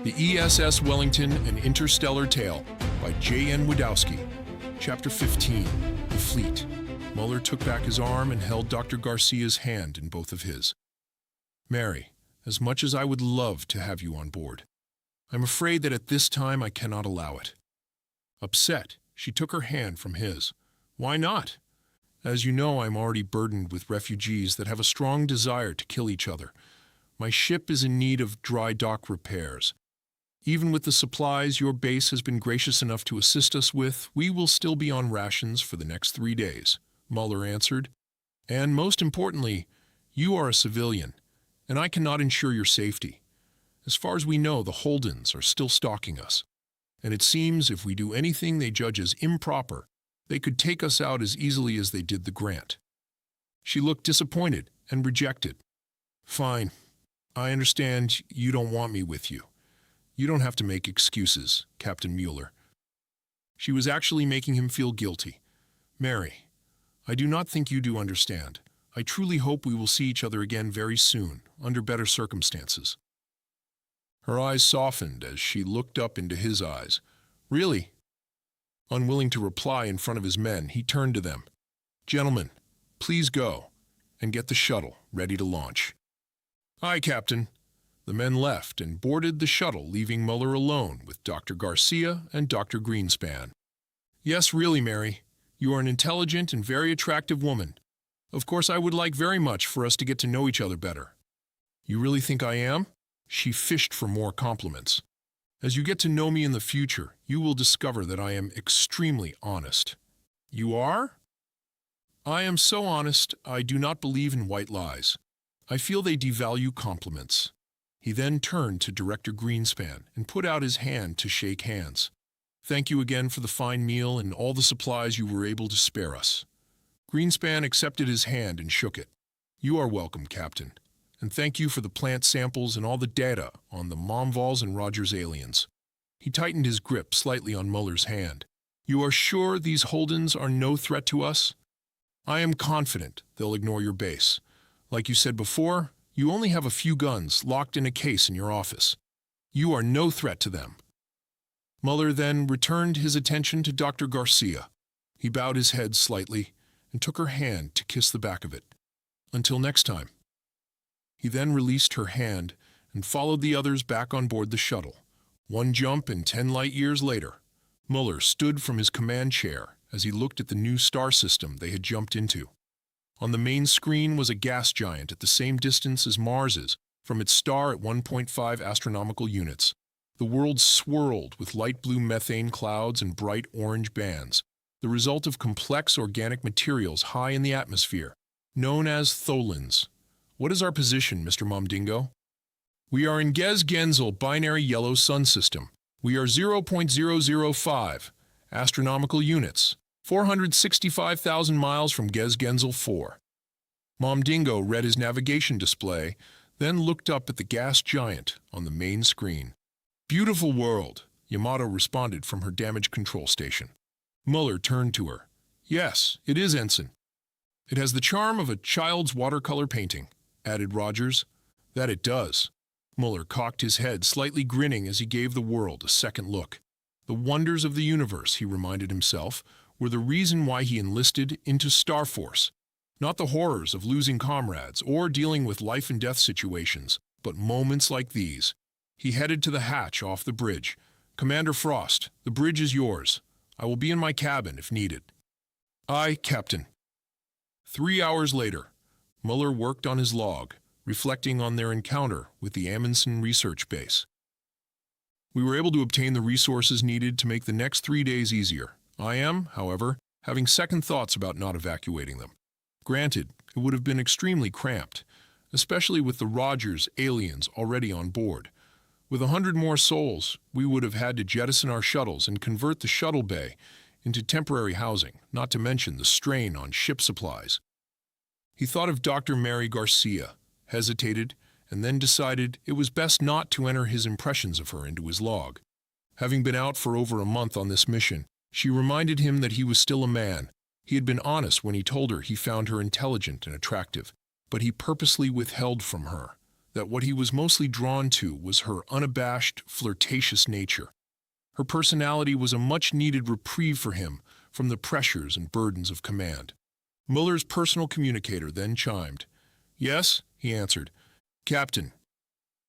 The E.S.S. Wellington, An Interstellar Tale by J.N. Wdowski. Chapter 15, The Fleet. Mueller took back his arm and held Dr. Garcia's hand in both of his. Mary, as much as I would love to have you on board, I'm afraid that at this time I cannot allow it. Upset, she took her hand from his. Why not? As you know, I'm already burdened with refugees that have a strong desire to kill each other. My ship is in need of dry dock repairs. Even with the supplies your base has been gracious enough to assist us with, we will still be on rations for the next 3 days, Mueller answered. And most importantly, you are a civilian, and I cannot ensure your safety. As far as we know, the Holdens are still stalking us, and it seems if we do anything they judge as improper, they could take us out as easily as they did the Grant. She looked disappointed and rejected. Fine. I understand you don't want me with you. You don't have to make excuses, Captain Mueller. She was actually making him feel guilty. Mary, I do not think you do understand. I truly hope we will see each other again very soon, under better circumstances. Her eyes softened as she looked up into his eyes. Really? Unwilling to reply in front of his men, he turned to them. Gentlemen, please go, and get the shuttle ready to launch. Aye, Captain. The men left and boarded the shuttle, leaving Mueller alone with Dr. Garcia and Dr. Greenspan. Yes, really, Mary. You are an intelligent and very attractive woman. Of course, I would like very much for us to get to know each other better. You really think I am? She fished for more compliments. As you get to know me in the future, you will discover that I am extremely honest. You are? I am so honest, I do not believe in white lies. I feel they devalue compliments. He then turned to Director Greenspan and put out his hand to shake hands. Thank you again for the fine meal and all the supplies you were able to spare us. Greenspan accepted his hand and shook it. You are welcome, Captain. And thank you for the plant samples and all the data on the Momvols and Rogers aliens. He tightened his grip slightly on Mueller's hand. You are sure these Holdens are no threat to us? I am confident they'll ignore your base. Like you said before, you only have a few guns locked in a case in your office. You are no threat to them. Mueller then returned his attention to Dr. Garcia. He bowed his head slightly and took her hand to kiss the back of it. Until next time. He then released her hand and followed the others back on board the shuttle. 1 jump and 10 light years later, Mueller stood from his command chair as he looked at the new star system they had jumped into. On the main screen was a gas giant at the same distance as Mars's, from its star at 1.5 astronomical units. The world swirled with light blue methane clouds and bright orange bands, the result of complex organic materials high in the atmosphere, known as tholins. What is our position, Mr. Momdingo? We are in Gez-Genzel binary yellow sun system. We are 0.005 astronomical units. 465,000 miles from Gez-Genzel 4. Momdingo read his navigation display, then looked up at the gas giant on the main screen. Beautiful world, Yamato responded from her damage control station. Mueller turned to her. Yes, it is, Ensign. It has the charm of a child's watercolor painting, added Rogers. That it does. Mueller cocked his head, slightly grinning as he gave the world a second look. The wonders of the universe, he reminded himself, were the reason why he enlisted into Star Force. Not the horrors of losing comrades or dealing with life and death situations, but moments like these. He headed to the hatch off the bridge. Commander Frost, the bridge is yours. I will be in my cabin if needed. Aye, Captain. 3 hours later, Mueller worked on his log, reflecting on their encounter with the Amundsen research base. We were able to obtain the resources needed to make the next 3 days easier. I am, however, having second thoughts about not evacuating them. Granted, it would have been extremely cramped, especially with the Rogers aliens already on board. With 100 more souls, we would have had to jettison our shuttles and convert the shuttle bay into temporary housing, not to mention the strain on ship supplies. He thought of Dr. Mary Garcia, hesitated, and then decided it was best not to enter his impressions of her into his log. Having been out for over a month on this mission, she reminded him that he was still a man. He had been honest when he told her he found her intelligent and attractive, but he purposely withheld from her that what he was mostly drawn to was her unabashed, flirtatious nature. Her personality was a much-needed reprieve for him from the pressures and burdens of command. Mueller's personal communicator then chimed. "Yes," he answered. "Captain,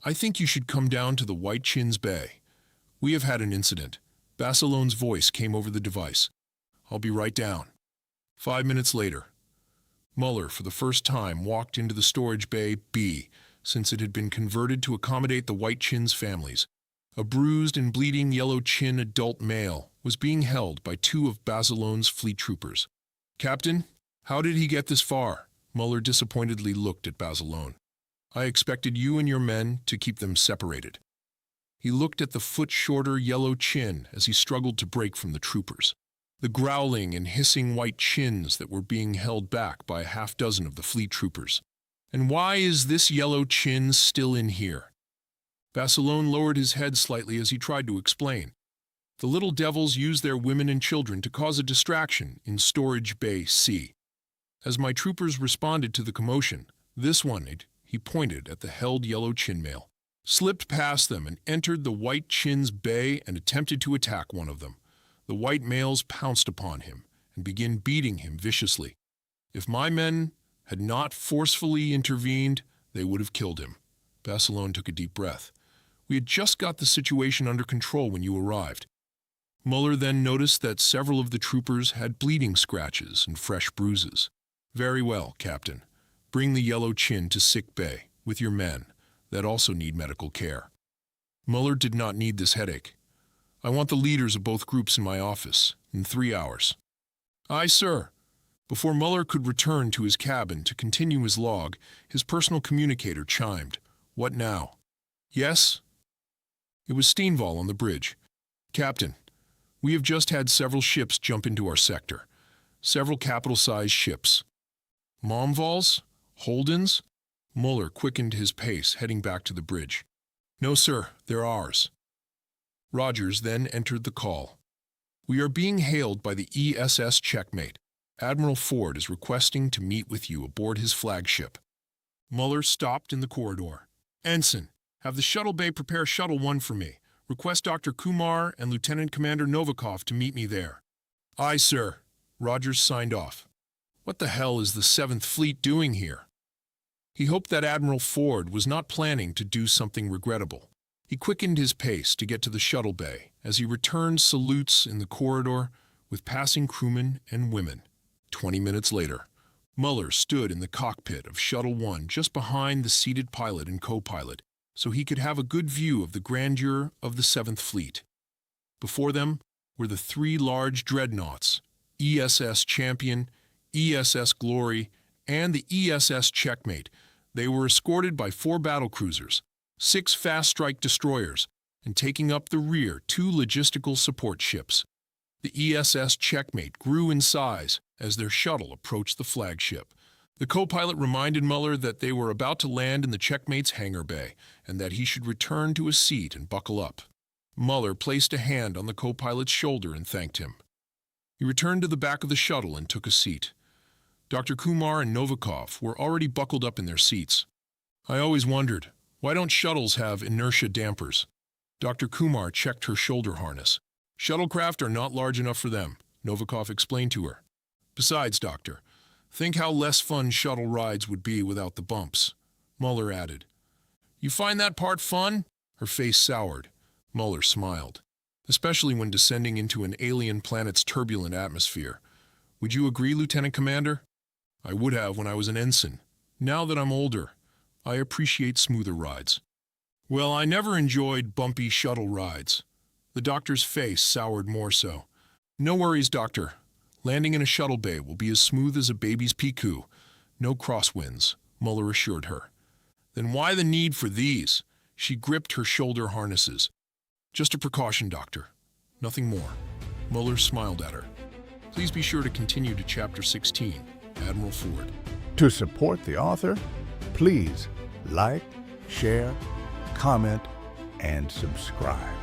I think you should come down to the White Chins Bay. We have had an incident." Basilone's voice came over the device. "I'll be right down." 5 minutes later, Mueller, for the first time, walked into the storage bay B, since it had been converted to accommodate the White Chins families. A bruised and bleeding yellow chin adult male was being held by 2 of Basilone's fleet troopers. "Captain, how did he get this far?" Mueller disappointedly looked at Basilone. "I expected you and your men to keep them separated." He looked at the foot-shorter yellow chin as he struggled to break from the troopers. The growling and hissing white chins that were being held back by a half-dozen of the fleet troopers. "And why is this yellow chin still in here?" Basilone lowered his head slightly as he tried to explain. "The little devils use their women and children to cause a distraction in Storage Bay C. As my troopers responded to the commotion, this one," he pointed at the held yellow chin male, "slipped past them and entered the White Chins Bay and attempted to attack one of them. The white males pounced upon him and began beating him viciously. If my men had not forcefully intervened, they would have killed him." Basilone took a deep breath. "We had just got the situation under control when you arrived." Mueller then noticed that several of the troopers had bleeding scratches and fresh bruises. "Very well, Captain. Bring the yellow chin to sick bay with your men that also need medical care." Mueller did not need this headache. "I want the leaders of both groups in my office in 3 hours." "Aye, sir." Before Mueller could return to his cabin to continue his log, his personal communicator chimed. "What now?" "Yes?" It was Steenval on the bridge. "Captain, we have just had several ships jump into our sector. Several capital-sized ships." "Momvals? Holdens?" Mueller quickened his pace, heading back to the bridge. "No, sir, they're ours." Rogers then entered the call. "We are being hailed by the E.S.S. Checkmate. Admiral Ford is requesting to meet with you aboard his flagship." Mueller stopped in the corridor. "Ensign, have the shuttle bay prepare Shuttle 1 for me. Request Dr. Kumar and Lieutenant Commander Novikov to meet me there." "Aye, sir." Rogers signed off. What the hell is the 7th Fleet doing here? He hoped that Admiral Ford was not planning to do something regrettable. He quickened his pace to get to the shuttle bay as he returned salutes in the corridor with passing crewmen and women. 20 minutes later, Mueller stood in the cockpit of Shuttle 1 just behind the seated pilot and co-pilot, so he could have a good view of the grandeur of the 7th Fleet. Before them were the 3 large dreadnoughts, E.S.S. Champion, E.S.S. Glory, and the E.S.S. Checkmate. They were escorted by 4 battlecruisers, 6 fast-strike destroyers, and taking up the rear 2 logistical support ships. The E.S.S. Checkmate grew in size as their shuttle approached the flagship. The co-pilot reminded Mueller that they were about to land in the Checkmate's hangar bay and that he should return to his seat and buckle up. Mueller placed a hand on the co-pilot's shoulder and thanked him. He returned to the back of the shuttle and took a seat. Dr. Kumar and Novikov were already buckled up in their seats. "I always wondered, why don't shuttles have inertia dampers?" Dr. Kumar checked her shoulder harness. "Shuttlecraft are not large enough for them," Novikov explained to her. "Besides, Doctor, think how less fun shuttle rides would be without the bumps," Mueller added. "You find that part fun?" Her face soured. Mueller smiled. "Especially when descending into an alien planet's turbulent atmosphere. Would you agree, Lieutenant Commander?" "I would have when I was an ensign. Now that I'm older, I appreciate smoother rides." "Well, I never enjoyed bumpy shuttle rides." The doctor's face soured more so. "No worries, Doctor. Landing in a shuttle bay will be as smooth as a baby's piku. No crosswinds," Mueller assured her. "Then why the need for these?" She gripped her shoulder harnesses. "Just a precaution, Doctor. Nothing more." Mueller smiled at her. Please be sure to continue to Chapter 16, Admiral Ford. To support the author, please like, share, comment, and subscribe.